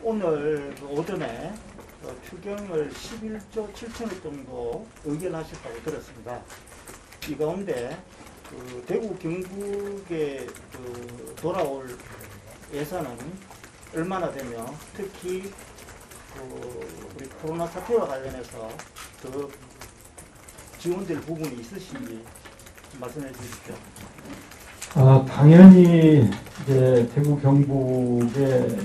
오늘 오전에 추경을 11조 7천억 정도 의결하셨다고 들었습니다. 이 가운데 대구 경북에 돌아올 예산은 얼마나 되며 특히 우리 코로나 사태와 관련해서 더 지원될 부분이 있으신지 말씀해 주십시오. 당연히 이제 대구 경북에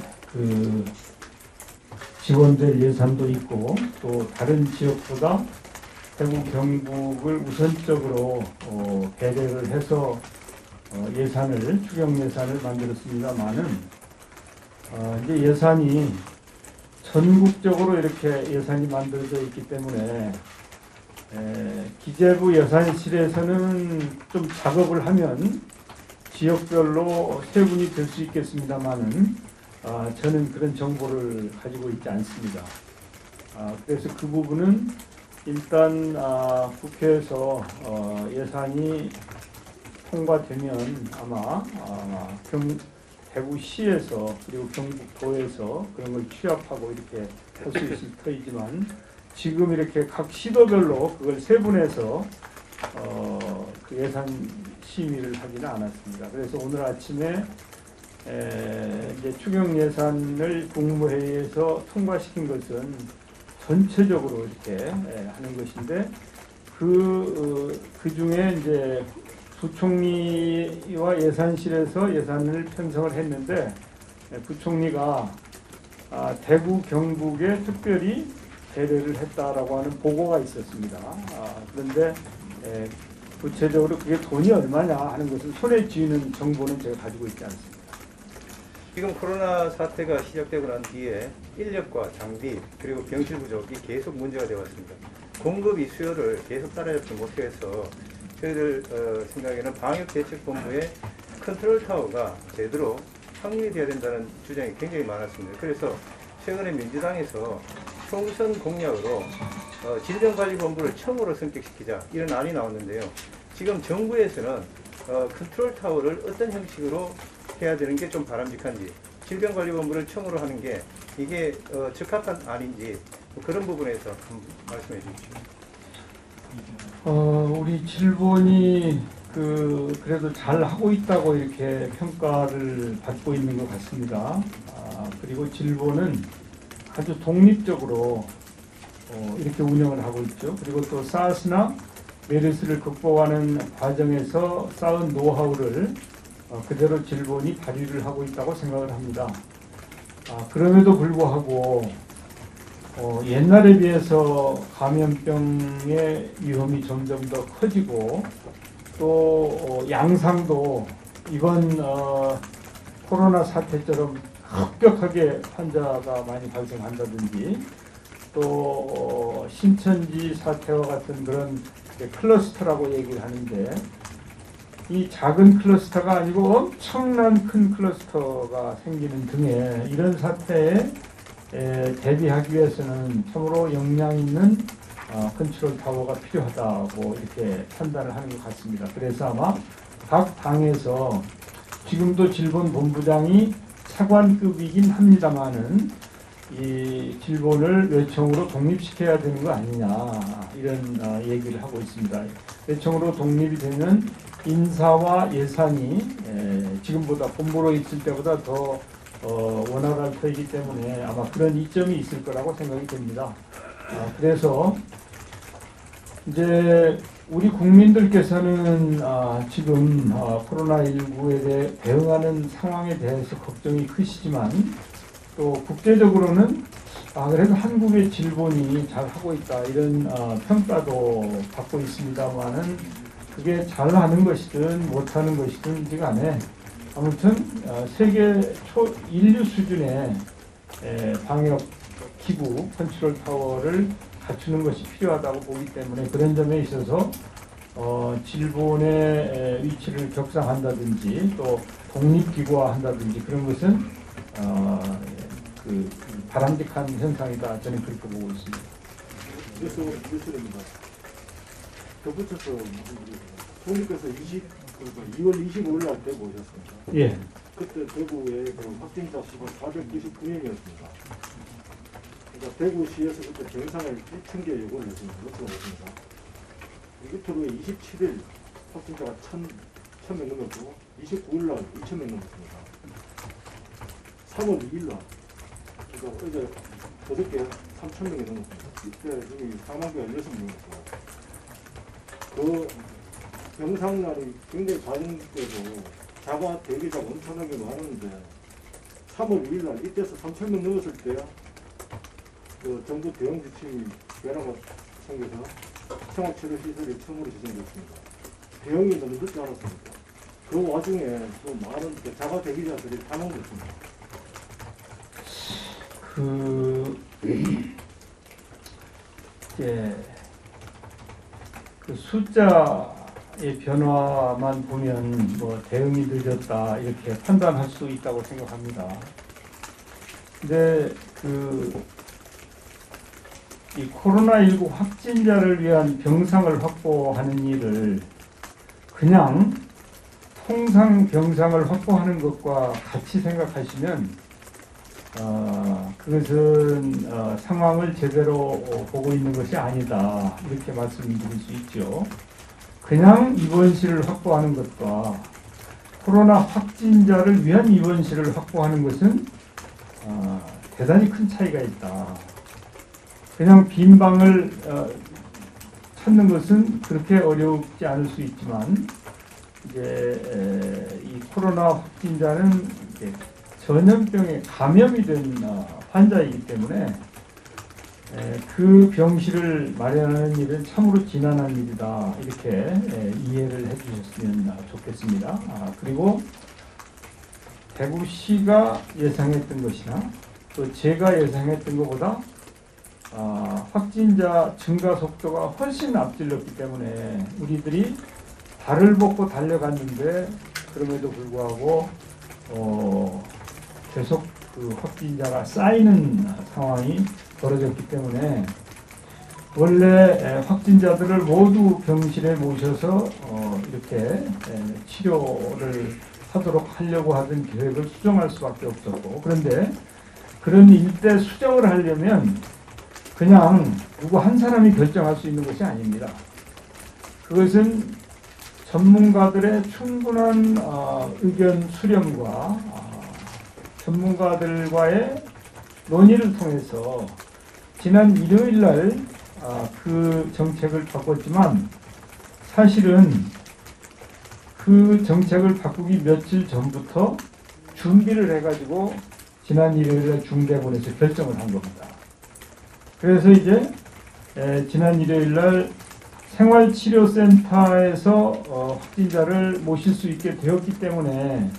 지원될 예산도 있고 또 다른 지역보다 대구 경북을 우선적으로 배려를 해서 추경 예산을 만들었습니다만은 이제 예산이 전국적으로 이렇게 예산이 만들어져 있기 때문에 기재부 예산실에서는 좀 작업을 하면 지역별로 세분이 될 수 있겠습니다만은 저는 그런 정보를 가지고 있지 않습니다. 그래서 그 부분은 일단 국회에서 예산이 통과되면 아마 대구시에서 그리고 경북도에서 그런 걸 취합하고 이렇게 할 수 있을 터이지만 지금 이렇게 각 시도별로 그걸 세분해서 그 예산 심의를 하지는 않았습니다. 그래서 오늘 아침에 이제 추경 예산을 국무회의에서 통과시킨 것은 전체적으로 이렇게 하는 것인데 그 중에 이제 부총리와 예산실에서 예산을 편성을 했는데 부총리가 대구 경북에 특별히 배려를 했다라고 하는 보고가 있었습니다. 그런데 구체적으로 그게 돈이 얼마냐 하는 것을 손에 쥐는 정보는 제가 가지고 있지 않습니다. 지금 코로나 사태가 시작되고 난 뒤에 인력과 장비 그리고 병실 부족이 계속 문제가 되어 왔습니다. 공급이 수요를 계속 따라잡지 못해서 저희들 생각에는 방역대책본부의 컨트롤 타워가 제대로 확립되어야 된다는 주장이 굉장히 많았습니다. 그래서 최근에 민주당에서 총선 공약으로 질병관리본부를 처음으로 성격시키자 이런 안이 나왔는데요. 지금 정부에서는 컨트롤 타워를 어떤 형식으로 해야 되는 게 좀 바람직한지, 질병관리본부를 처음으로 하는 게 이게 적합한 안인지 그런 부분에서 말씀해 주십시오. 우리 질본이 그래도 잘 하고 있다고 이렇게 평가를 받고 있는 것 같습니다. 그리고 질본은 아주 독립적으로 이렇게 운영을 하고 있죠. 그리고 또 사스나 메르스를 극복하는 과정에서 쌓은 노하우를 그대로 질본이 발휘를 하고 있다고 생각을 합니다. 그럼에도 불구하고 옛날에 비해서 감염병의 위험이 점점 더 커지고 또 양상도 이번 코로나 사태처럼 급격하게 환자가 많이 발생한다든지 또 신천지 사태와 같은 그런 클러스터라고 얘기를 하는데 이 작은 클러스터가 아니고 엄청난 큰 클러스터가 생기는 등의 이런 사태에 대비하기 위해서는 참으로 역량 있는 컨트롤 타워가 필요하다고 이렇게 판단을 하는 것 같습니다. 그래서 아마 각 당에서 지금도 질본 본부장이 차관급이긴 합니다만은 이 질본을 외청으로 독립시켜야 되는 거 아니냐 이런 얘기를 하고 있습니다. 외청으로 독립이 되면 인사와 예산이 지금보다 본부로 있을 때보다 더 원활할 터이기 때문에 아마 그런 이점이 있을 거라고 생각이 됩니다. 그래서 이제 우리 국민들께서는 지금 코로나19에 대해 대응하는 상황에 대해서 걱정이 크시지만 또 국제적으로는 그래도 한국의 질본이 잘 하고 있다 이런 평가도 받고 있습니다만은 그게 잘하는 것이든 못하는 것이든 간에 아무튼 세계 인류 수준의 방역 기구 컨트롤 타워를 갖추는 것이 필요하다고 보기 때문에 그런 점에 있어서 질본의 위치를 격상한다든지 또 독립기구화한다든지 그런 것은 바람직한 현상이다 저는 그렇게 보고 있습니다. 그래서 덧붙여서 총리께서 2월 25일 날 때 모셨습니다. 예. 그때 대구의 그 확진자 수가 499명이었습니다. 그러니까 대구시에서 그때 병상을 1,000개 요구를 했습니다. 요청했습니다. 이틀 후에 27일 확진자가 1,000명 넘었고 29일 날 2,000명 넘었습니다. 3월 2일 날 그러니까 어제 그저께 3,000명이 넘었습니다. 이때 여기 사망자가 16명이었고 그 병상날이 굉장히 과정되고 자가 대기자가 엄청나게 많은데 3월 2일 날 이때서 3,000명 넘었을 때 그 정부 대응 지침이 변화가 생겨서 생활치료시설이 처음으로 지정됐습니다. 대응이 너무 늦지 않았습니까? 그 와중에 또 많은 자가 대기자들이 사망됐습니다. 그 숫자의 변화만 보면 뭐 대응이 늦었다 이렇게 판단할 수 있다고 생각합니다. 근데 이 코로나19 확진자를 위한 병상을 확보하는 일을 그냥 통상 병상을 확보하는 것과 같이 생각하시면 그것은 상황을 제대로 보고 있는 것이 아니다 이렇게 말씀드릴 수 있죠. 그냥 입원실을 확보하는 것과 코로나 확진자를 위한 입원실을 확보하는 것은 대단히 큰 차이가 있다. 그냥 빈 방을 찾는 것은 그렇게 어렵지 않을 수 있지만 이제 이 코로나 확진자는 이제 전염병에 감염이 된 환자이기 때문에 그 병실을 마련하는 일은 참으로 지난한 일이다 이렇게 이해를 해주셨으면 좋겠습니다. 그리고 대구시가 예상했던 것이나 또 제가 예상했던 것보다 확진자 증가 속도가 훨씬 앞질렀기 때문에 우리들이 발을 벗고 달려갔는데 그럼에도 불구하고 계속 그 확진자가 쌓이는 상황이 벌어졌기 때문에 원래 확진자들을 모두 병실에 모셔서 이렇게 치료를 하도록 하려고 하던 계획을 수정할 수밖에 없었고 그런데 그런 일대 수정을 하려면 그냥 누구 한 사람이 결정할 수 있는 것이 아닙니다. 그것은 전문가들의 충분한 의견 수렴과 전문가들과의 논의를 통해서 지난 일요일 날 그 정책을 바꿨지만 사실은 그 정책을 바꾸기 며칠 전부터 준비를 해가지고 지난 일요일에 중대본에서 결정을 한 겁니다. 그래서 이제 지난 일요일 날 생활치료센터에서 확진자를 모실 수 있게 되었기 때문에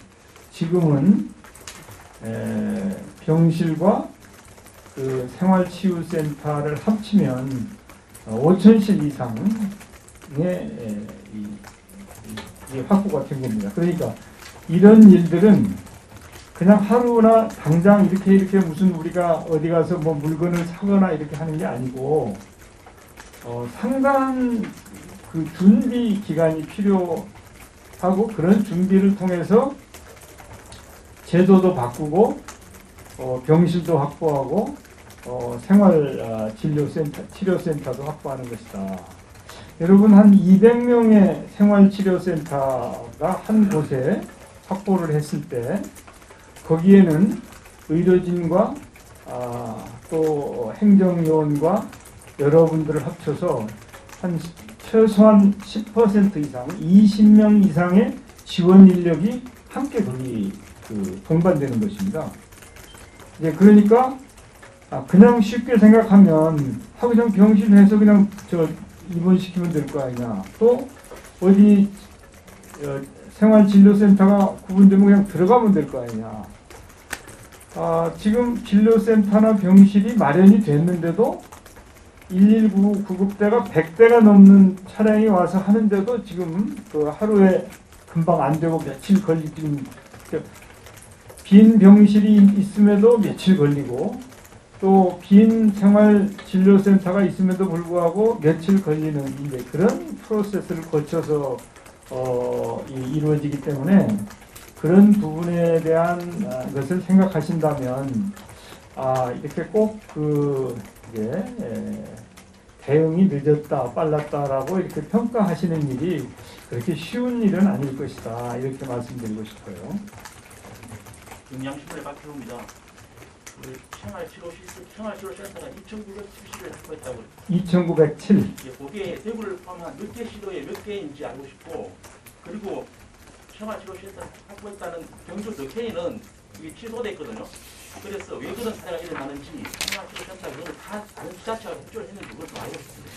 지금은 병실과 그 생활치유센터를 합치면 5,000실 이상의 확보가 된 겁니다. 그러니까 이런 일들은 그냥 하루나 당장 이렇게 무슨 우리가 어디 가서 뭐 물건을 사거나 이렇게 하는 게 아니고 상당한 그 준비 기간이 필요하고 그런 준비를 통해서 제도도 바꾸고 병실도 확보하고 치료센터도 확보하는 것이다. 여러분 한 200명의 생활치료센터가 한 곳에 확보를 했을 때 거기에는 의료진과 또 행정요원과 여러분들을 합쳐서 한 최소한 10% 이상, 20명 이상의 지원 인력이 함께 거기 동반되는 것입니다. 이제 그러니까 그냥 쉽게 생각하면 그냥 병실에서 그냥 입원시키면 될 거 아니냐. 또 어디 생활진료센터가 구분되면 그냥 들어가면 될 거 아니냐. 지금 진료센터나 병실이 마련이 됐는데도 119 구급대가 100대가 넘는 차량이 와서 하는데도 지금 그 하루에 금방 안 되고 며칠 걸리고 빈 병실이 있음에도 며칠 걸리고 또 빈 생활진료센터가 있음에도 불구하고 며칠 걸리는 이제 그런 프로세스를 거쳐서 이루어지기 때문에 그런 부분에 대한 것을 생각하신다면 이렇게 꼭 대응이 늦었다, 빨랐다라고 이렇게 평가하시는 일이 그렇게 쉬운 일은 아닐 것이다. 이렇게 말씀드리고 싶어요. 영양신문에 밝혀옵니다. 우리 생활치료센터가 2,970을 확보했다고. 2907. 거기에 대구를 포함한 몇 개 시도에 몇 개인지 알고 싶고, 그리고 생활치료센터 확보했다는 경주 덕혜에는 이게 취소됐거든요. 그래서 왜 그런 사례가 일어나는지 생활치료센터 그걸 다 다른 지자체가 협조를 했는지 그걸 좀 알고 있습니다.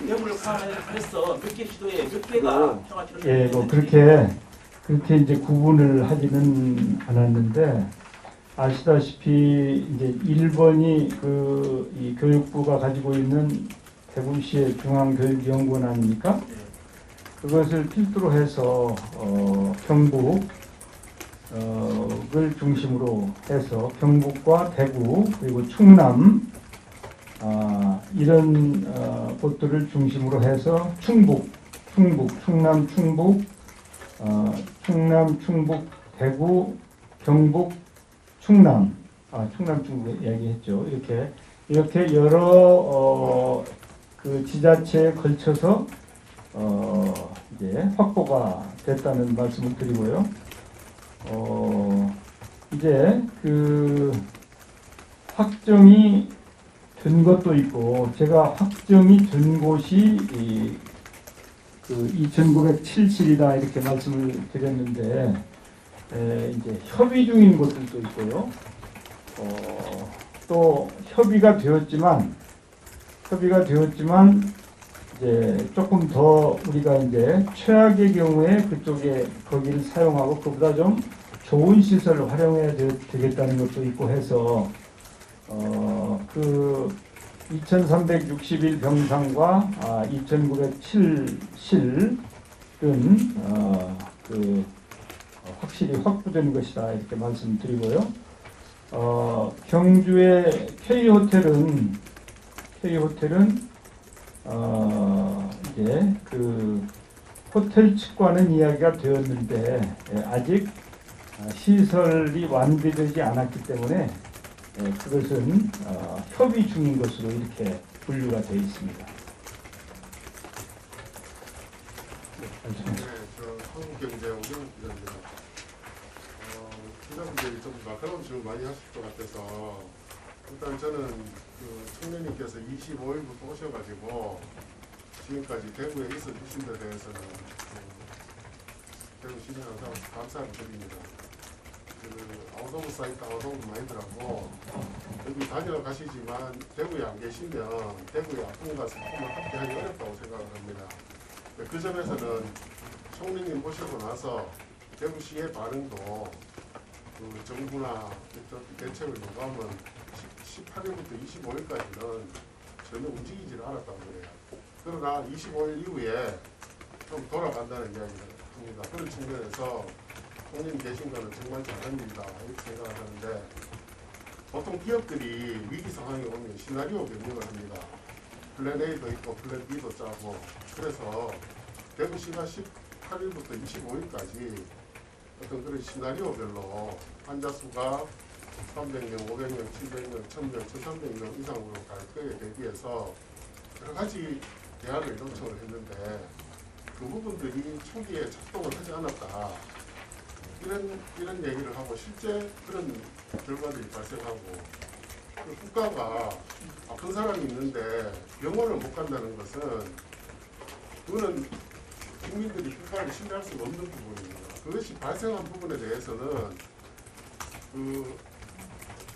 대구를 포함해서 몇 개 시도에 몇 개가 생활치료센터. 예, 그렇게 이제 구분을 하지는 않았는데 아시다시피 이제 1번이 이 교육부가 가지고 있는 대구시의 중앙교육연구원 아닙니까? 그것을 필두로 해서 경북을 중심으로 해서 경북과 대구 그리고 충남 이런 곳들을 중심으로 해서 충남, 충북, 대구, 경북, 충남, 충북 얘기했죠. 이렇게 여러 그 지자체에 걸쳐서 이제 확보가 됐다는 말씀을 드리고요. 이제 그 확정이 된 것도 있고 제가 확정이 된 곳이 그 2,907이다 이렇게 말씀을 드렸는데 이제 협의 중인 곳들도 있고요. 또 협의가 되었지만 이제 조금 더 우리가 이제 최악의 경우에 거기를 사용하고 그보다 좀 좋은 시설을 활용해야 되겠다는 것도 있고 해서 그 2,361 병상과 2,907실은 확실히 확보된 것이다 이렇게 말씀드리고요. 경주의 K호텔은 이제 그 호텔 측과는 이야기가 되었는데 아직 시설이 완비되지 않았기 때문에 그것은 협의 중인 것으로 이렇게 분류가 되어 있습니다. 네, 저 한국경제 오경기자입니다. 기자분들이 좀 날카로운 질문 많이 하실 것 같아서 일단 저는 그 청년님께서 25일부터 오셔가지고 지금까지 대구에 있어 주신 데 대해서는 대구 시민 항상 감사를 드립니다. 아웃 오브 사이트, 아웃 오브 마인드라고 여기 다녀가시지만 대구에 안 계시면 대구의 아픔과 슬픔을 함께하기 어렵다고 생각을 합니다. 그 점에서는 총리님 보시고 나서 대구시의 반응도 그 정부나 대책을 요구하면 18일부터 25일까지는 전혀 움직이지를 않았다고 그래요. 그러나 25일 이후에 좀 돌아간다는 이야기를 합니다. 그런 측면에서 총리님 계신 거는 정말 잘한 일이다 이렇게 생각을 하는데 보통 기업들이 위기 상황이 오면 시나리오 변경을 합니다. 플랜 A도 있고 플랜 B도 짜고 그래서 대구시가 18일부터 25일까지 어떤 그런 시나리오별로 환자 수가 300명, 500명, 700명, 1000명, 1300명 이상으로 갈 거에 대비해서 여러 가지 대안을 요청을 했는데 그 부분들이 초기에 작동을 하지 않았다. 이런 얘기를 하고 실제 그런 결과들이 발생하고 그 국가가 아픈 사람이 있는데 병원을 못 간다는 것은 그거는 국민들이 국가를 신뢰할 수 없는 부분입니다. 그것이 발생한 부분에 대해서는 그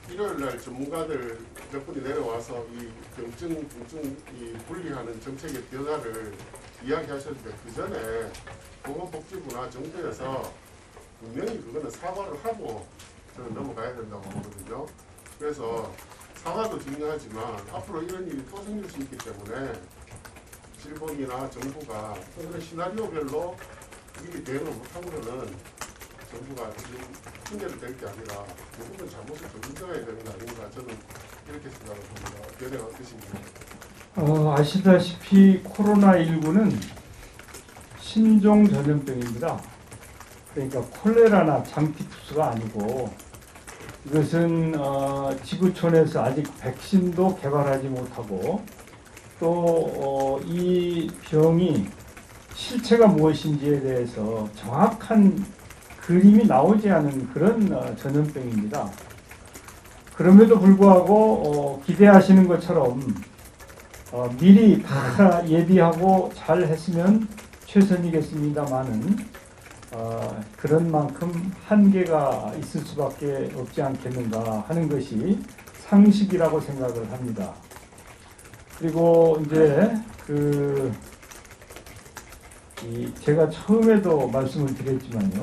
일요일날 전문가들 몇 분이 내려와서 이 경증, 궁증 이 분리하는 정책의 변화를 이야기하셨는데 그 전에 보건복지부나 정부에서 분명히 그거는 사과를 하고 저는 넘어가야 된다고 보거든요. 그래서 사과도 중요하지만 앞으로 이런 일이 또 생길 수 있기 때문에 질본이나 정부가 그런 시나리오별로 미리 대응을 못한 거는 정부가 지금 핑계를 댈 게 아니라 그 부분 잘못을 좀 인정해야 되는 거 아닌가 저는 이렇게 생각을 합니다. 견해가 어떠신가요? 아시다시피 코로나19는 신종 전염병입니다. 그러니까 콜레라나 장티푸스가 아니고 이것은 지구촌에서 아직 백신도 개발하지 못하고 또 이 병이 실체가 무엇인지에 대해서 정확한 그림이 나오지 않은 그런 전염병입니다. 그럼에도 불구하고 기대하시는 것처럼 미리 다 예비하고 잘 했으면 최선이겠습니다만은 그런 만큼 한계가 있을 수밖에 없지 않겠는가 하는 것이 상식이라고 생각을 합니다. 그리고 이제 제가 처음에도 말씀을 드렸지만요.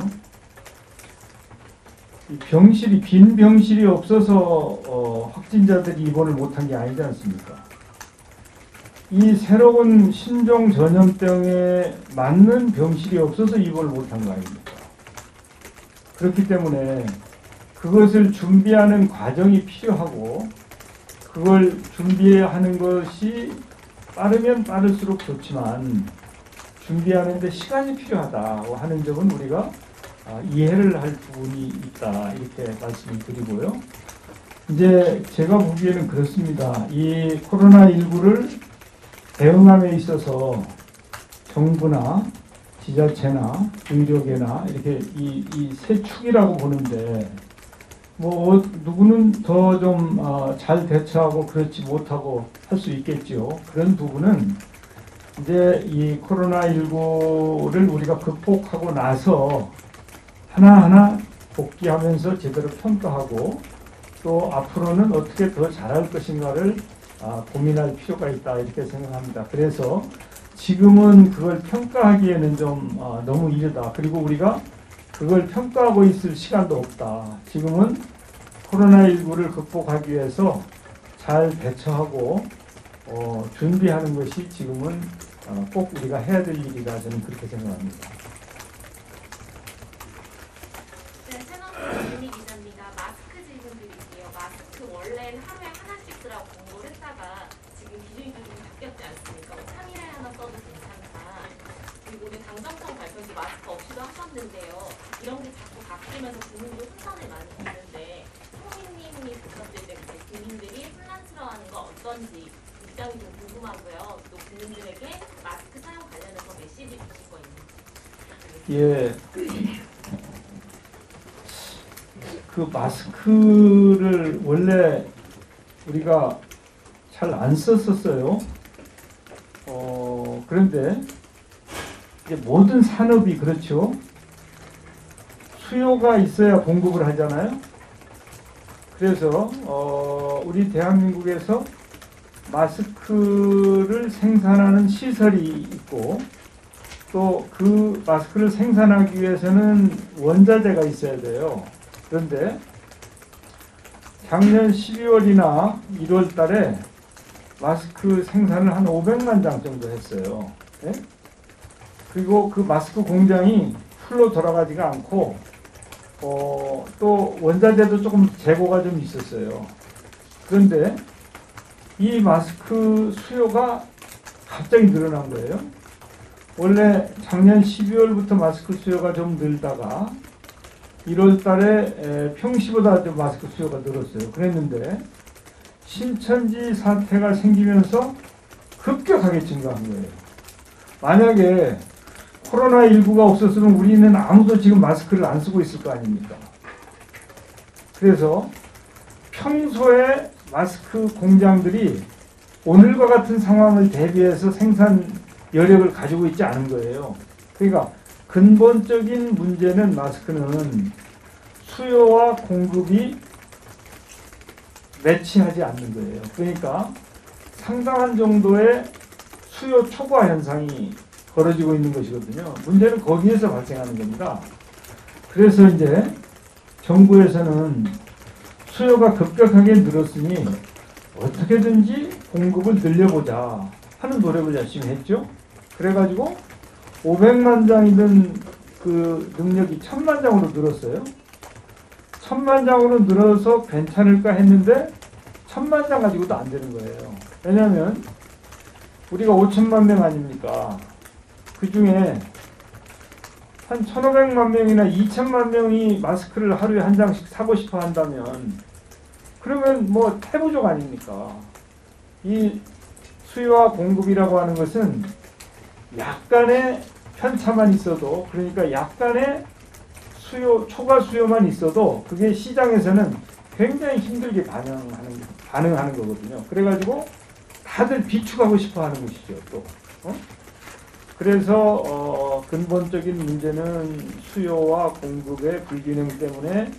이 병실이 빈 병실이 없어서 확진자들이 입원을 못한 게 아니지 않습니까? 이 새로운 신종 전염병에 맞는 병실이 없어서 입원을 못한 거 아닙니까? 그렇기 때문에 그것을 준비하는 과정이 필요하고 그걸 준비하는 것이 빠르면 빠를수록 좋지만 준비하는 데 시간이 필요하다고 하는 점은 우리가 이해를 할 부분이 있다 이렇게 말씀을 드리고요. 이제 제가 보기에는 그렇습니다. 이 코로나19를 대응함에 있어서 정부나 지자체나 의료계나 이렇게 이 세 축이라고 보는데 뭐 누구는 더 좀 잘 대처하고 그렇지 못하고 할 수 있겠지요. 그런 부분은 이제 이 코로나19를 우리가 극복하고 나서 하나하나 복귀하면서 제대로 평가하고 또 앞으로는 어떻게 더 잘할 것인가를 고민할 필요가 있다 이렇게 생각합니다. 그래서 지금은 그걸 평가하기에는 좀 너무 이르다. 그리고 우리가 그걸 평가하고 있을 시간도 없다. 지금은 코로나19를 극복하기 위해서 잘 대처하고 준비하는 것이 지금은 꼭 우리가 해야 될 일이라 저는 그렇게 생각합니다. 네, 새로운 윤희 기자입니다. 마스크 질문 드릴게요. 마스크 원래는 하루에 하나씩 쓰라고 공고를 했다가 지금 기준이 좀 바뀌었지 않습니까? 3일에 하나 써도 괜찮다. 그리고 오늘 당정청 발표도 마스크 없이도 하셨는데요. 이런 게 자꾸 바뀌면서 국민도 혼선을 많이 받는데 총리님이 보셨을 때 국민들이 혼란스러워하는 거 어떤지 입장이 좀 궁금하고요. 또 국민들에게 마스크 사용 관련해서 메시지 주실 거 있는지. 예. 그 마스크를 원래 우리가 잘 안 썼었어요. 그런데 이제 모든 산업이 그렇죠. 수요가 있어야 공급을 하잖아요. 그래서 우리 대한민국에서 마스크를 생산하는 시설이 있고 또 그 마스크를 생산하기 위해서는 원자재가 있어야 돼요. 그런데 작년 12월이나 1월 달에 마스크 생산을 한 500만 장 정도 했어요. 네? 그리고 그 마스크 공장이 풀로 돌아가지가 않고 또 원자재도 조금 재고가 좀 있었어요. 그런데 이 마스크 수요가 갑자기 늘어난 거예요. 원래 작년 12월부터 마스크 수요가 좀 늘다가 1월 달에 평시보다 좀 마스크 수요가 늘었어요. 그랬는데 신천지 사태가 생기면서 급격하게 증가한 거예요. 만약에 코로나19가 없었으면 우리는 아무도 지금 마스크를 안 쓰고 있을 거 아닙니까? 그래서 평소에 마스크 공장들이 오늘과 같은 상황을 대비해서 생산 여력을 가지고 있지 않은 거예요. 그러니까 근본적인 문제는 마스크는 수요와 공급이 매치하지 않는 거예요. 그러니까 상당한 정도의 수요 초과 현상이 벌어지고 있는 것이거든요. 문제는 거기에서 발생하는 겁니다. 그래서 이제 정부에서는 수요가 급격하게 늘었으니 어떻게든지 공급을 늘려보자 하는 노력을 열심히 했죠. 그래가지고 500만 장이던 그 능력이 1000만 장으로 늘었어요. 1000만 장으로 늘어서 괜찮을까 했는데 1000만 장 가지고도 안 되는 거예요. 왜냐하면 우리가 5천만 명 아닙니까? 그 중에 한 1,500만 명이나 2천만 명이 마스크를 하루에 한 장씩 사고 싶어 한다면 그러면 뭐 태부족 아닙니까? 이 수요와 공급이라고 하는 것은 약간의 편차만 있어도, 그러니까 약간의 수요, 초과 수요만 있어도 그게 시장에서는 굉장히 힘들게 반응하는 거거든요. 그래가지고 다들 비축하고 싶어 하는 것이죠, 또. 그래서 근본적인 문제는 수요와 공급의 불균형 때문에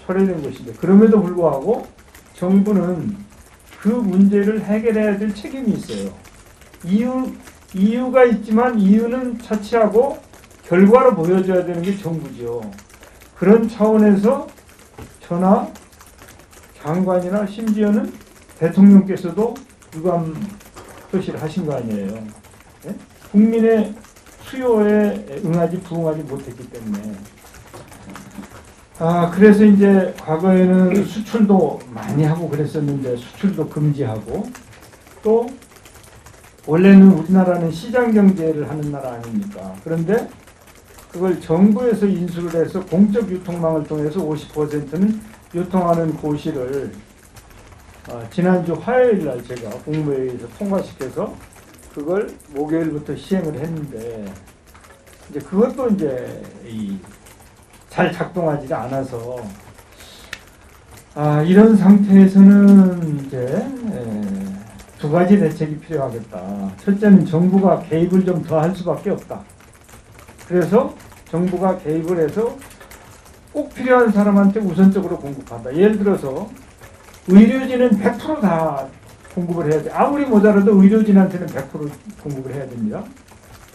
초래된 것인데, 그럼에도 불구하고 정부는 그 문제를 해결해야 될 책임이 있어요. 이유가 있지만 이유는 차치하고 결과로 보여줘야 되는 게 정부죠. 그런 차원에서 저나 장관이나 심지어는 대통령께서도 유감 표시를 하신 거 아니에요. 네? 국민의 수요에 부응하지 못했기 때문에. 그래서 이제 과거에는 수출도 많이 하고 그랬었는데 수출도 금지하고, 또 원래는 우리나라는 시장 경제를 하는 나라 아닙니까? 그런데 그걸 정부에서 인수를 해서 공적 유통망을 통해서 50%는 유통하는 고시를 지난주 화요일 날 제가 국무회의에서 통과시켜서 그걸 목요일부터 시행을 했는데, 이제 그것도 이제 잘 작동하지 않아서 이런 상태에서는 이제 두 가지 대책이 필요하겠다. 첫째는 정부가 개입을 좀 더 할 수밖에 없다. 그래서 정부가 개입을 해서 꼭 필요한 사람한테 우선적으로 공급한다. 예를 들어서 의료진은 100% 다 공급을 해야 돼. 아무리 모자라도 의료진한테는 100% 공급을 해야 됩니다.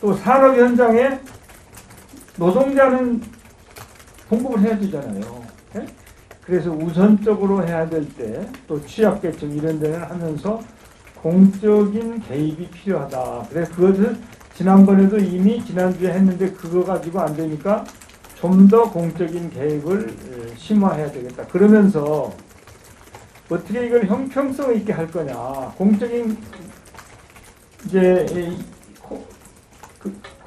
또 산업 현장에 노동자는 공급을 해야 되잖아요. 네? 그래서 우선적으로 해야 될 때, 또 취약계층 이런 데는 하면서 공적인 개입이 필요하다. 그래서 그것을 지난번에도 이미 지난주에 했는데 그거 가지고 안 되니까 좀 더 공적인 개입을 심화해야 되겠다. 그러면서 어떻게 이걸 형평성 있게 할 거냐. 공적인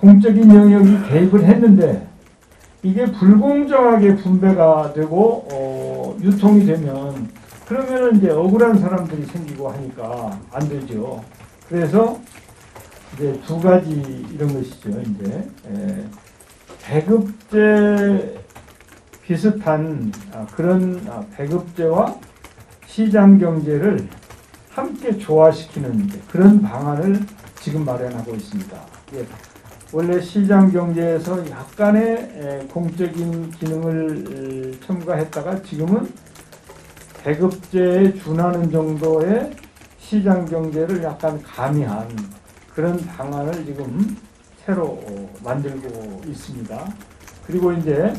공적인 영역이 개입을 했는데 이게 불공정하게 분배가 되고 유통이 되면 그러면은 이제 억울한 사람들이 생기고 하니까 안 되죠. 그래서 이제 두 가지 이런 것이죠. 이제 배급제 비슷한 그런 배급제와 시장 경제를 함께 조화시키는 그런 방안을 지금 마련하고 있습니다. 원래 시장 경제에서 약간의 공적인 기능을 첨가했다가 지금은 배급제에 준하는 정도의 시장 경제를 약간 가미한 그런 방안을 지금 새로 만들고 있습니다. 그리고 이제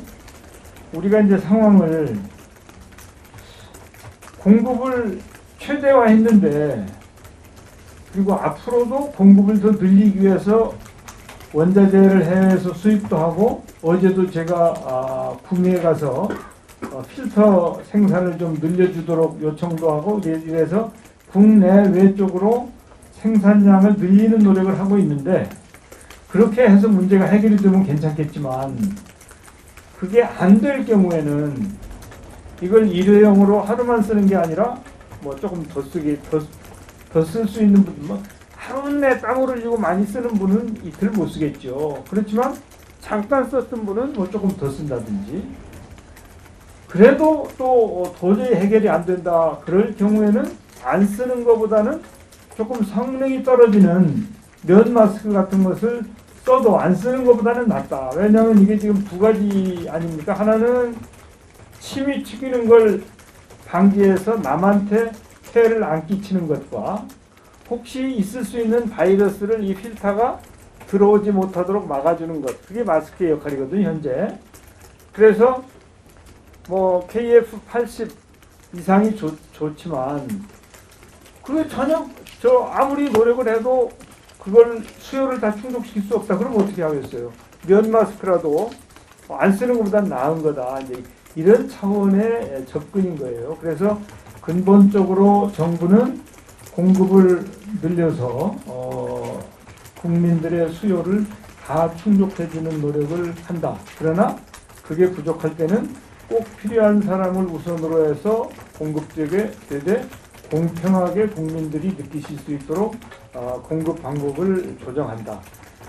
우리가 이제 상황을 공급을 최대화했는데, 그리고 앞으로도 공급을 더 늘리기 위해서 원자재를 해외에서 수입도 하고, 어제도 제가 구미에 가서 필터 생산을 좀 늘려주도록 요청도 하고, 이래서 국내외 쪽으로 생산량을 늘리는 노력을 하고 있는데, 그렇게 해서 문제가 해결이 되면 괜찮겠지만 그게 안 될 경우에는 이걸 일회용으로 하루만 쓰는 게 아니라 뭐 조금 더 쓸 수 있는 분, 뭐 하루 내 땀 흘리고 많이 쓰는 분은 이틀 못 쓰겠죠. 그렇지만 잠깐 썼던 분은 뭐 조금 더 쓴다든지, 그래도 또 도저히 해결이 안 된다. 그럴 경우에는 안 쓰는 것보다는 조금 성능이 떨어지는 면 마스크 같은 것을 써도 안 쓰는 것보다는 낫다. 왜냐하면 이게 지금 두 가지 아닙니까? 하나는 침이 튀기는 걸 방지해서 남한테 해를 안 끼치는 것과, 혹시 있을 수 있는 바이러스를 이 필터가 들어오지 못하도록 막아주는 것, 그게 마스크의 역할이거든요, 현재. 그래서 뭐 KF80 이상이 좋지만 그게 전혀 아무리 노력을 해도 그걸 수요를 다 충족시킬 수 없다. 그럼 어떻게 하겠어요? 면 마스크라도 안 쓰는 것보다 나은 거다. 이제 이런 차원의 접근인 거예요. 그래서 근본적으로 정부는 공급을 늘려서 국민들의 수요를 다 충족해주는 노력을 한다. 그러나 그게 부족할 때는 꼭 필요한 사람을 우선으로 해서 공급되게 되되 공평하게 국민들이 느끼실 수 있도록 공급 방법을 조정한다.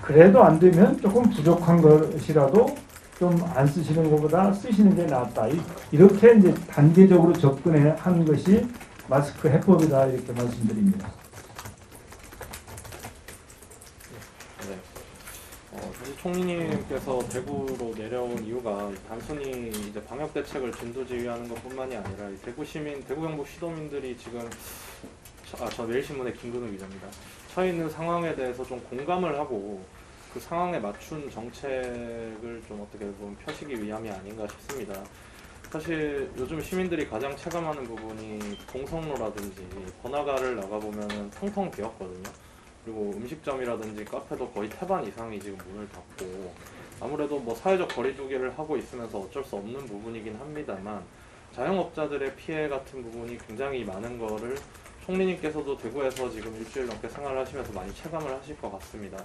그래도 안 되면 조금 부족한 것이라도 좀 안 쓰시는 것보다 쓰시는 게 낫다. 이렇게 이제 단계적으로 접근하는 것이 마스크 해법이다 이렇게 말씀드립니다. 사실 총리님께서 대구로 내려온 이유가 단순히 이제 방역 대책을 진두지휘하는 것뿐만이 아니라 이 대구 시민, 대구 경북 시도민들이 지금 저 매일신문의 김근우 기자입니다. 처해 있는 상황에 대해서 좀 공감을 하고 그 상황에 맞춘 정책을 좀 어떻게 보면 펴시기 위함이 아닌가 싶습니다. 사실 요즘 시민들이 가장 체감하는 부분이 동성로라든지 번화가를 나가보면 텅텅 비었거든요. 그리고 음식점이라든지 카페도 거의 태반 이상이 지금 문을 닫고 아무래도 뭐 사회적 거리두기를 하고 있으면서 어쩔 수 없는 부분이긴 합니다만 자영업자들의 피해 같은 부분이 굉장히 많은 거를 총리님께서도 대구에서 지금 일주일 넘게 생활하시면서 많이 체감을 하실 것 같습니다.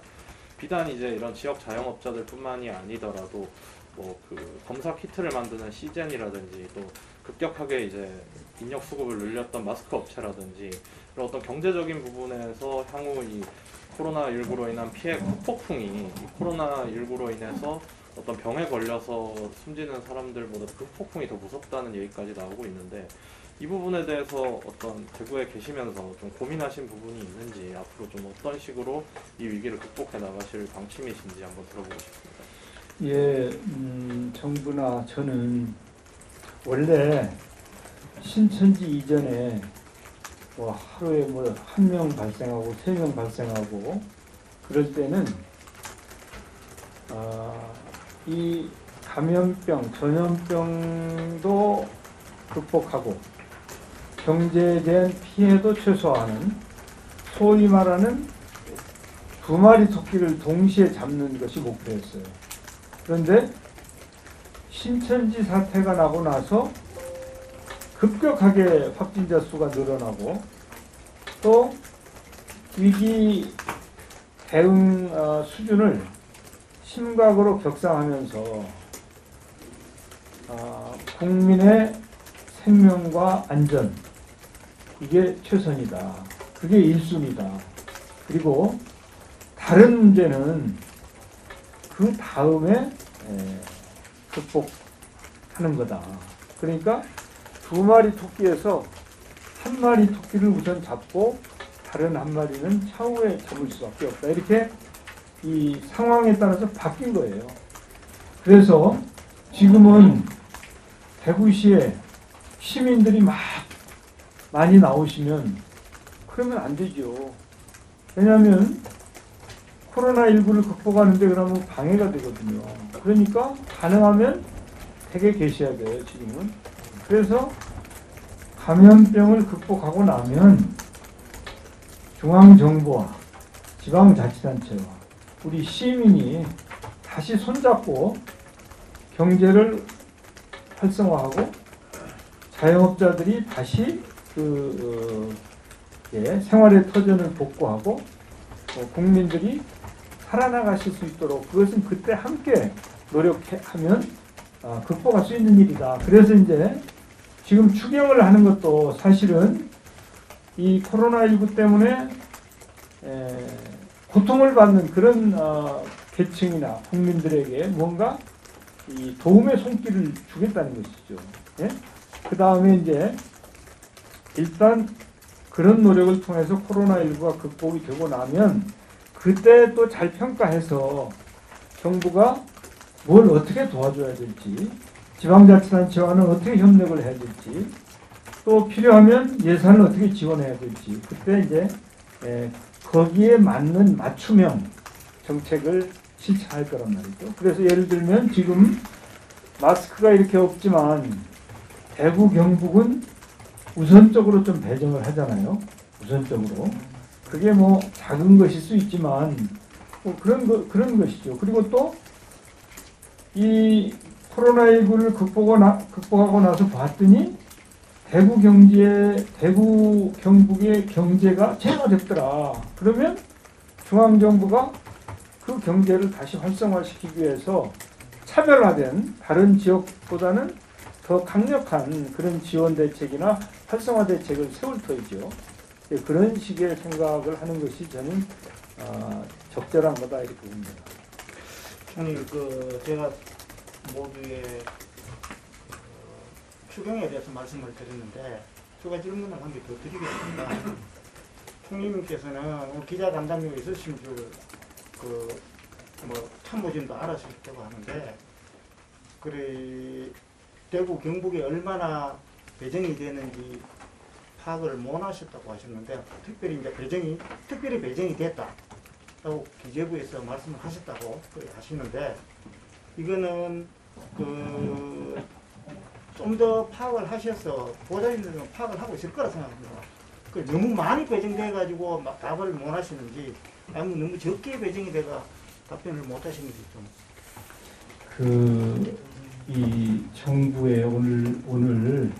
비단 이제 이런 지역 자영업자들 뿐만이 아니더라도 뭐 그 검사 키트를 만드는 시젠이라든지 또 급격하게 이제 인력 수급을 늘렸던 마스크 업체라든지 이런 어떤 경제적인 부분에서 향후 이 코로나19로 인한 피해 폭풍이 이 코로나19로 인해서 어떤 병에 걸려서 숨지는 사람들보다 그 폭풍이 더 무섭다는 얘기까지 나오고 있는데 이 부분에 대해서 어떤 대구에 계시면서 좀 고민하신 부분이 있는지 앞으로 좀 어떤 식으로 이 위기를 극복해 나가실 방침이신지 한번 들어보고 싶습니다. 예, 정부나 저는 원래 신천지 이전에 뭐 하루에 뭐 1명 발생하고 3명 발생하고 그럴 때는 이 감염병, 전염병도 극복하고 경제에 대한 피해도 최소화하는 소위 말하는 2마리 토끼를 동시에 잡는 것이 목표였어요. 그런데 신천지 사태가 나고 나서 급격하게 확진자 수가 늘어나고 또 위기 대응 수준을 심각으로 격상하면서 국민의 생명과 안전 이게 최선이다. 그게 1순위다. 그리고 다른 문제는 그 다음에 극복하는 거다. 그러니까 2마리 토끼에서 1마리 토끼를 우선 잡고 다른 1마리는 차후에 잡을 수밖에 없다. 이렇게 이 상황에 따라서 바뀐 거예요. 그래서 지금은 대구시에 시민들이 많이 나오시면 그러면 안 되죠. 왜냐하면 코로나19를 극복하는데 그러면 방해가 되거든요. 그러니까 가능하면 댁에 계셔야 돼요, 지금은. 그래서 감염병을 극복하고 나면 중앙정부와 지방자치단체와 우리 시민이 다시 손잡고 경제를 활성화하고 자영업자들이 다시 생활의 터전을 복구하고 국민들이 살아나가실 수 있도록 그것은 그때 함께 노력하면 극복할 수 있는 일이다. 그래서 이제 지금 추경을 하는 것도 사실은 이 코로나19 때문에 고통을 받는 그런 계층이나 국민들에게 뭔가 이 도움의 손길을 주겠다는 것이죠. 예? 그 다음에 이제 일단 그런 노력을 통해서 코로나19가 극복이 되고 나면 그때 또 잘 평가해서 정부가 뭘 어떻게 도와줘야 될지, 지방자치단체와는 어떻게 협력을 해야 될지, 또 필요하면 예산을 어떻게 지원해야 될지, 그때 이제 거기에 맞는 맞춤형 정책을 실천할 거란 말이죠. 그래서 예를 들면 지금 마스크가 이렇게 없지만 대구 경북은 우선적으로 좀 배정을 하잖아요. 우선적으로. 그게 뭐 작은 것일 수 있지만 뭐 그런 것이죠. 그리고 또 이 코로나19를 극복하고 나서 봤더니 대구 경북의 경제가 재활됐더라. 그러면 중앙정부가 그 경제를 다시 활성화시키기 위해서 차별화된 다른 지역보다는 더 강력한 그런 지원 대책이나 활성화 대책을 세울 터이죠. 그런 식의 생각을 하는 것이 저는 적절한 거다 이렇게 봅니다. 형님, 제가 모두의 추경에 대해서 말씀을 드렸는데 추가 질문을 한 개 더 드리겠습니다. 총리님께서는 기자 담당력이 있으신 줄 참모진도 알았을 거고 하는데 그래 대구 경북에 얼마나 배정이 되는지 파악을 못 하셨다고 하셨는데 특별히 배정이 됐다라고 기재부에서 말씀을 하셨다고 그렇게 하시는데 이거는 좀 더 파악을 하셔서 보좌진들은 파악을 하고 있을 거라 생각합니다. 너무 많이 배정돼 가지고 답을 못 하시는지 아니면 너무 적게 배정이 돼가 답변을 못 하시는지 좀. 이 정부의 오늘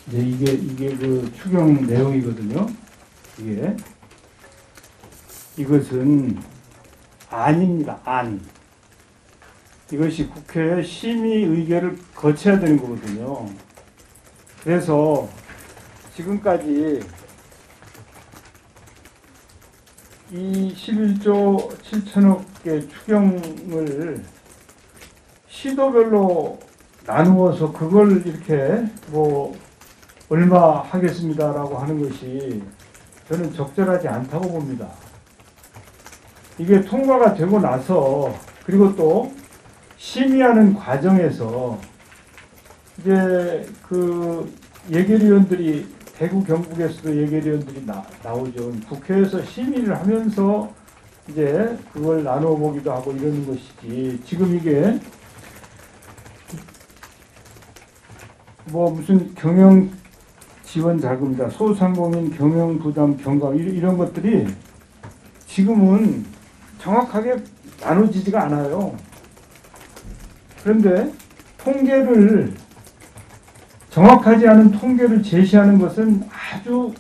이제 이게 그 추경 내용이거든요. 이것은 안입니다. 안. 이것이 국회의 심의 의결을 거쳐야 되는 거거든요. 그래서 지금까지 이 11조 7천억의 추경을 시도별로 나누어서 그걸 이렇게 얼마 하겠습니다라고 하는 것이 저는 적절하지 않다고 봅니다. 이게 통과가 되고 나서 그리고 또 심의하는 과정에서 이제 그 예결위원들이 대구 경북에서도 예결위원들이 나오죠. 국회에서 심의를 하면서 이제 그걸 나눠 보기도 하고 이러는 것이지 지금 이게 무슨 경영 지원 자금이다, 소상공인 경영 부담 경감 이런 것들이 지금은 정확하게 나눠지지가 않아요. 그런데 통계를 정확하지 않은 통계를 제시하는 것은 아주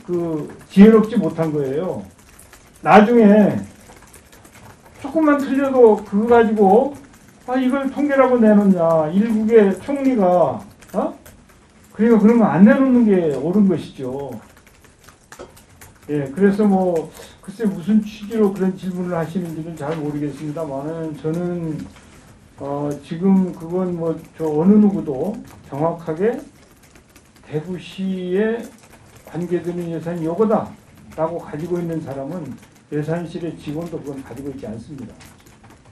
지혜롭지 못한 거예요. 나중에 조금만 틀려도 그거 가지고 이걸 통계라고 내놓냐 일국의 총리가 그러니까 그런 거 안 내놓는 게 옳은 것이죠. 예, 그래서 글쎄 무슨 취지로 그런 질문을 하시는지는 잘 모르겠습니다만은 저는 지금 그건 어느 누구도 정확하게 대구시에 관계되는 예산이 요거다 라고 가지고 있는 사람은 예산실의 직원도 그건 가지고 있지 않습니다.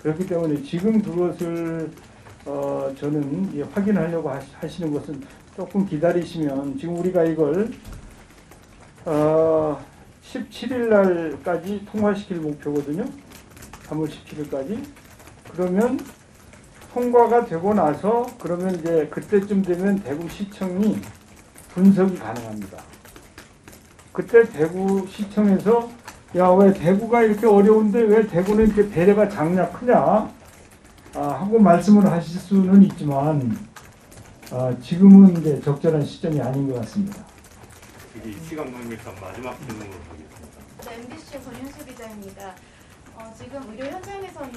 그렇기 때문에 지금 그것을 저는 확인하려고 하시는 것은 조금 기다리시면 지금 우리가 이걸 17일 날까지 통과시킬 목표거든요. 3월 17일까지. 그러면 통과가 되고 나서 그러면 이제 그때쯤 되면 대구시청이 분석이 가능합니다. 그때 대구시청에서 왜 대구가 이렇게 어려운데 왜 대구는 이렇게 배려가 작냐 크냐 하고 말씀을 하실 수는 있지만 지금은 이제 적절한 시점이 아닌 것 같습니다. 시간관계상 마지막 질문으로 하겠습니다. MBC 권윤수 기자입니다. 지금 의료 현장에서는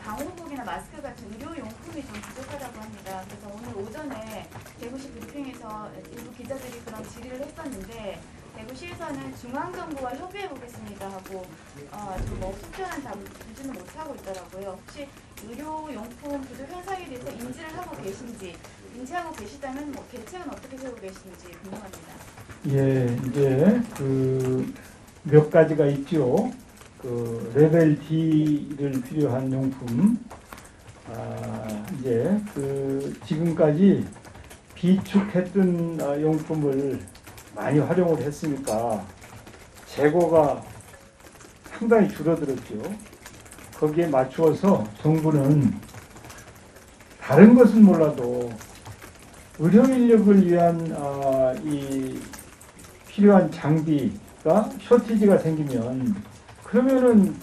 방호복이나 마스크 같은 의료용품이 좀 부족하다고 합니다. 그래서 오늘 오전에 대구시 브리핑에서 일부 기자들이 그런 질의를 했었는데 대구시에서는 중앙정부와 협의해 보겠습니다 하고 속전한 답을 주지는 못하고 있더라고요. 혹시 의료용품 부족 현상에 대해서 인지를 하고 계신지, 인지하고 계시다면 대책은 어떻게 세우고 계신지 궁금합니다. 예, 이제 몇 가지가 있죠. 레벨 D를 필요한 용품, 이제 지금까지 비축했던 용품을 많이 활용을 했으니까 재고가 상당히 줄어들었죠. 거기에 맞추어서 정부는 다른 것은 몰라도 의료 인력을 위한 이 필요한 장비가 쇼티지가 생기면 그러면은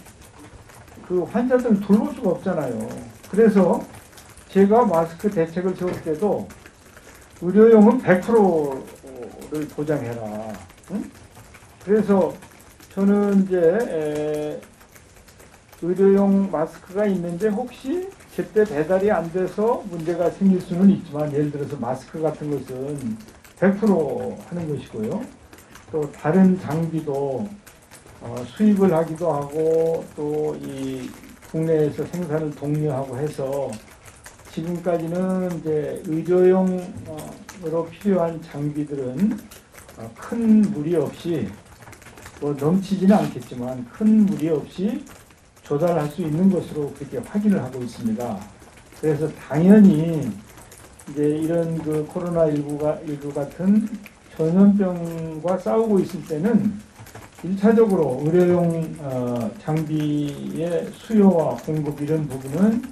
그 환자들 돌볼 수가 없잖아요. 그래서 제가 마스크 대책을 세울 때도 의료용은 100%를 보장해라. 응? 그래서 저는 이제 의료용 마스크가 있는데 혹시 제때 배달이 안 돼서 문제가 생길 수는 있지만, 예를 들어서 마스크 같은 것은 100% 하는 것이고요. 또 다른 장비도 수입을 하기도 하고 또 이 국내에서 생산을 독려하고 해서 지금까지는 이제 의료용으로 필요한 장비들은 큰 무리 없이, 뭐 넘치지는 않겠지만 큰 무리 없이 조달할 수 있는 것으로 그렇게 확인을 하고 있습니다. 그래서 당연히 이제 이런 그 코로나19 같은 전염병과 싸우고 있을 때는 1차적으로 의료용 장비의 수요와 공급 이런 부분은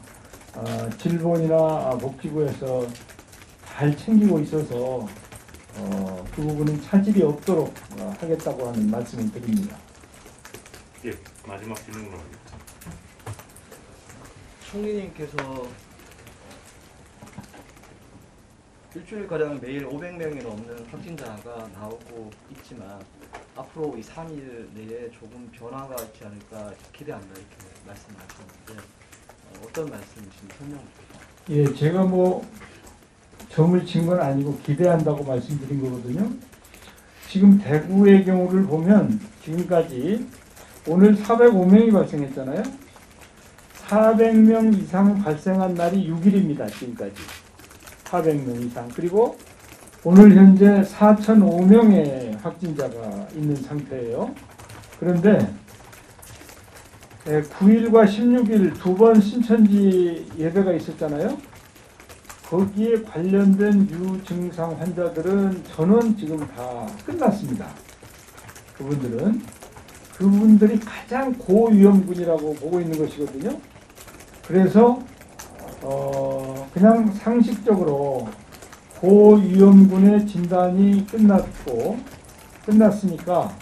질본이나 복지부에서 잘 챙기고 있어서 그 부분은 차질이 없도록 하겠다고 하는 말씀을 드립니다. 예, 마지막 질문으로 하겠습니다. 총리님께서 일주일가량 매일 500명이 넘는 확진자가 나오고 있지만 앞으로 이 3일 내에 조금 변화가 있지 않을까 기대한다 이렇게 말씀하셨는데 어떤 말씀이신지 설명 부탁드립니다. 예, 제가 뭐 점을 친 건 아니고 기대한다고 말씀드린 거거든요. 지금 대구의 경우를 보면 지금까지 오늘 405명이 발생했잖아요. 400명 이상 발생한 날이 6일입니다. 지금까지 400명 이상. 그리고 오늘 현재 4,005명의 확진자가 있는 상태예요. 그런데 9일과 16일 두 번 신천지 예배가 있었잖아요. 거기에 관련된 유증상 환자들은 전원 지금 다 끝났습니다. 그분들이 가장 고위험군이라고 보고 있는 것이거든요. 그래서 그냥 상식적으로 고위험군의 진단이 끝났으니까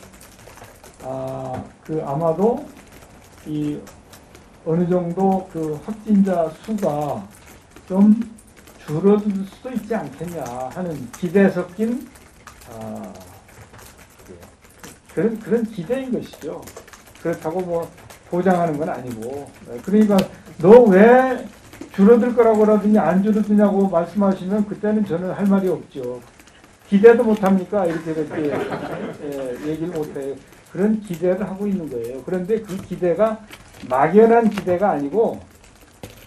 아마도 이 어느 정도 그 확진자 수가 좀 줄어들 수도 있지 않겠냐 하는 기대 섞인 그런 기대인 것이죠. 그렇다고 뭐 보장하는 건 아니고. 그러니까 너 왜 줄어들 거라고 그러더니 안 줄어드냐고 말씀하시면 그때는 저는 할 말이 없죠. 기대도 못합니까? 이렇게 얘기를 못해요. 그런 기대를 하고 있는 거예요. 그런데 그 기대가 막연한 기대가 아니고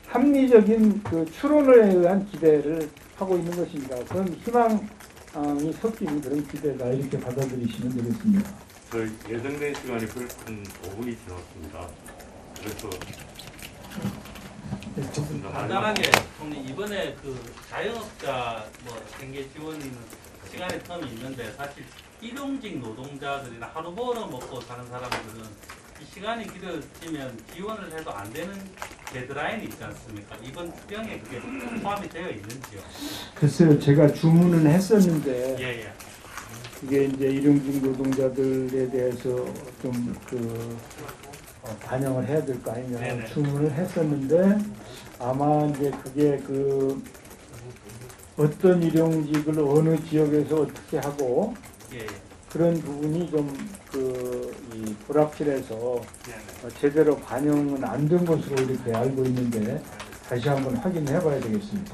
합리적인 그 추론에 의한 기대를 하고 있는 것입니다. 그런 희망이 섞인 그런 기대다 이렇게 받아들이시면 되겠습니다. 저희 예정된 시간이 벌써 5분이 지났습니다. 그래서 간단하게 총리 이번에 그 자영업자 뭐 생계 지원이 시간의 텀이 있는데 사실 일용직 노동자들이나 하루 벌어 먹고 사는 사람들은 이 시간이 길어지면 지원을 해도 안 되는 데드라인이 있지 않습니까? 이번 특경에 그게 포함이 되어 있는지요? 글쎄요, 제가 주문은 했었는데 예. 이게 이제 일용직 노동자들에 대해서 좀 반영을 해야 될 거 아니냐. 네네. 주문을 했었는데 아마 이제 그게 어떤 일용직을 어느 지역에서 어떻게 하고 예. 그런 부분이 좀 이 불확실해서 제대로 반영은 안 된 것으로 이렇게 알고 있는데 다시 한번 확인해 봐야 되겠습니다.